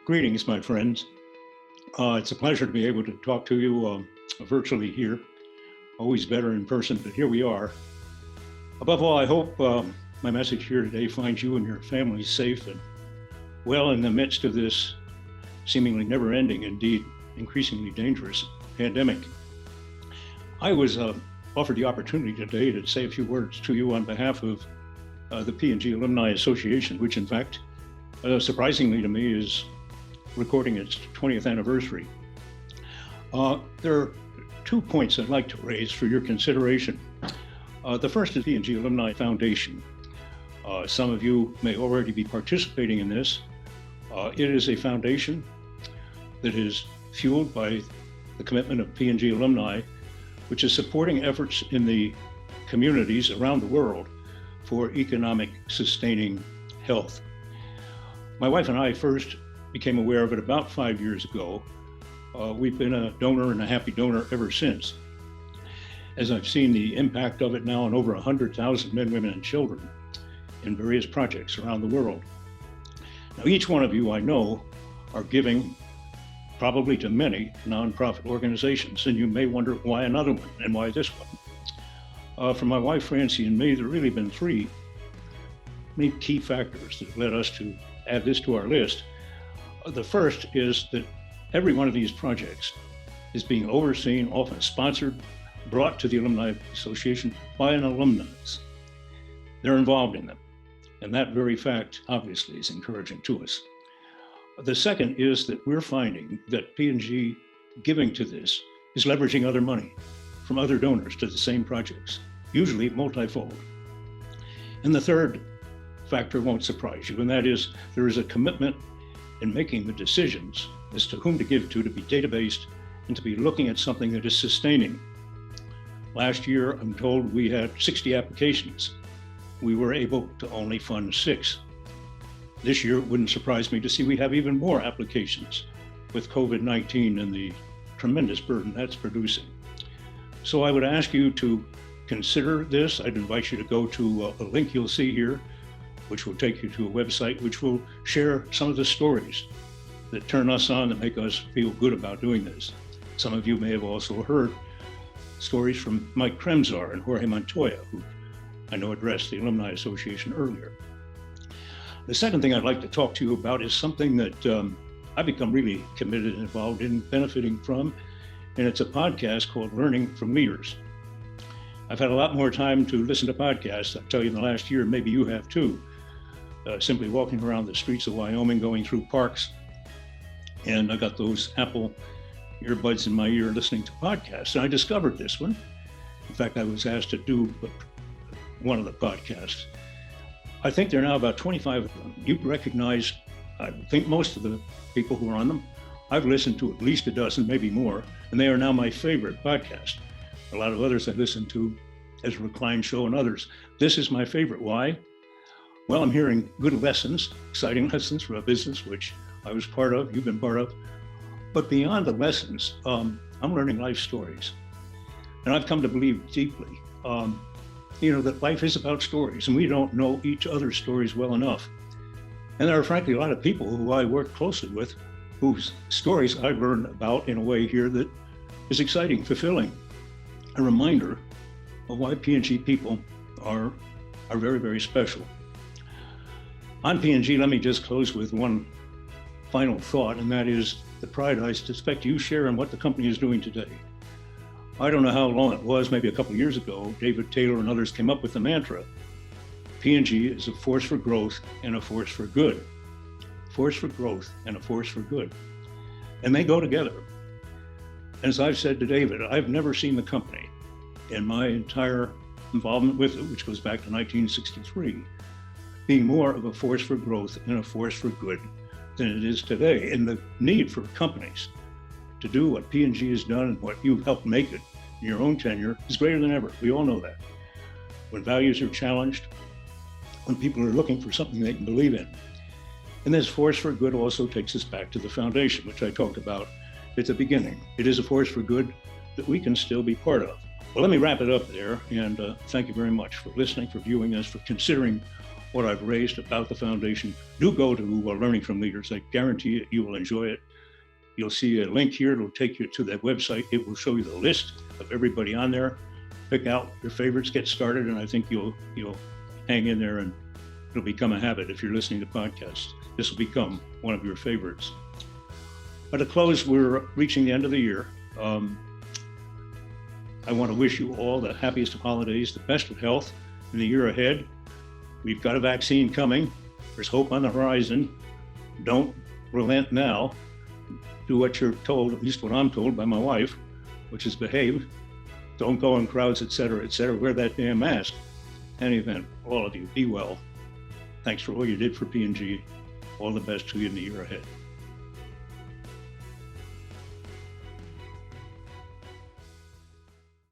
Greetings, my friends. It's a pleasure to be able to talk to you virtually here. Always better in person, but here we are. Above all, I hope my message here today finds you and your family safe and well in the midst of this seemingly never-ending, indeed increasingly dangerous pandemic. I was offered the opportunity today to say a few words to you on behalf of the P&G Alumni Association, which in fact, surprisingly to me, is recording its 20th anniversary. There are 2 points I'd like to raise for your consideration. The first is P&G Alumni Foundation. Some of you may already be participating in this. It is a foundation that is fueled by the commitment of P&G Alumni, which is supporting efforts in the communities around the world for economic sustaining health. My wife and I first became aware of it about 5 years ago. We've been a donor and a happy donor ever since. As I've seen the impact of it now on over 100,000 men, women, and children in various projects around the world. Now, each one of you I know are giving probably to many nonprofit organizations, and you may wonder why another one and why this one. For my wife, Francie, and me, there have really been three main key factors that led us to add this to our list. The first is that every one of these projects is being overseen, often sponsored, brought to the Alumni Association by an alumnus. They're involved in them. And that very fact, obviously, is encouraging to us. The second is that we're finding that P&G giving to this is leveraging other money from other donors to the same projects, usually multifold. And the third factor won't surprise you, and that is there is a commitment in making the decisions as to whom to give to be data-based and to be looking at something that is sustaining. Last year, I'm told we had 60 applications. We were able to only fund 6. This year, it wouldn't surprise me to see we have even more applications with COVID-19 and the tremendous burden that's producing. So I would ask you to consider this. I'd invite you to go to a link you'll see here, which will take you to a website which will share some of the stories that turn us on, that make us feel good about doing this. Some of you may have also heard stories from Mike Kremzar and Jorge Montoya, who I know addressed the Alumni Association earlier. The second thing I'd like to talk to you about is something that I've become really committed and involved in benefiting from, and it's a podcast called Learning from Leaders. I've had a lot more time to listen to podcasts, I'll tell you, in the last year, maybe you have too. Simply walking around the streets of Wyoming, going through parks, and I got those Apple earbuds in my ear listening to podcasts, and I discovered this one. In fact, I was asked to do one of the podcasts. I think there are now about 25 of them. You recognize, I think, most of the people who are on them. I've listened to at least a dozen, maybe more, and they are now my favorite podcast. A lot of others I listened to as Recline Show and others. This is my favorite. Why? Well, I'm hearing good lessons, exciting lessons from a business which I was part of, you've been part of. But beyond the lessons, I'm learning life stories. And I've come to believe deeply, that life is about stories, and we don't know each other's stories well enough. And there are frankly a lot of people who I work closely with whose stories I learn about in a way here that is exciting, fulfilling, a reminder of why P&G people are very, very special. On P&G, let me just close with one final thought, and that is the pride I suspect you share in what the company is doing today. I don't know how long it was, maybe a couple of years ago, David Taylor and others came up with the mantra, P&G is a force for growth and a force for good. Force for growth and a force for good. And they go together. As I've said to David, I've never seen the company in my entire involvement with it, which goes back to 1963, being more of a force for growth and a force for good than it is today. And the need for companies to do what P&G has done and what you've helped make it in your own tenure is greater than ever. We all know that. When values are challenged, when people are looking for something they can believe in. And this force for good also takes us back to the foundation, which I talked about at the beginning. It is a force for good that we can still be part of. Well, let me wrap it up there, and thank you very much for listening, for viewing us, for considering what I've raised about the foundation, do go to Learning from Leaders. I guarantee you will enjoy it. You'll see a link here. It'll take you to that website. It will show you the list of everybody on there. Pick out your favorites, get started, and I think you'll hang in there, and it'll become a habit. If you're listening to podcasts, this will become one of your favorites. But to close, we're reaching the end of the year. I want to wish you all the happiest of holidays, the best of health in the year ahead. We've got a vaccine coming. There's hope on the horizon. Don't relent now. Do what you're told, at least what I'm told by my wife, which is behave. Don't go in crowds, et cetera, et cetera. Wear that damn mask. In any event, all of you, be well. Thanks for all you did for P&G. All the best to you in the year ahead.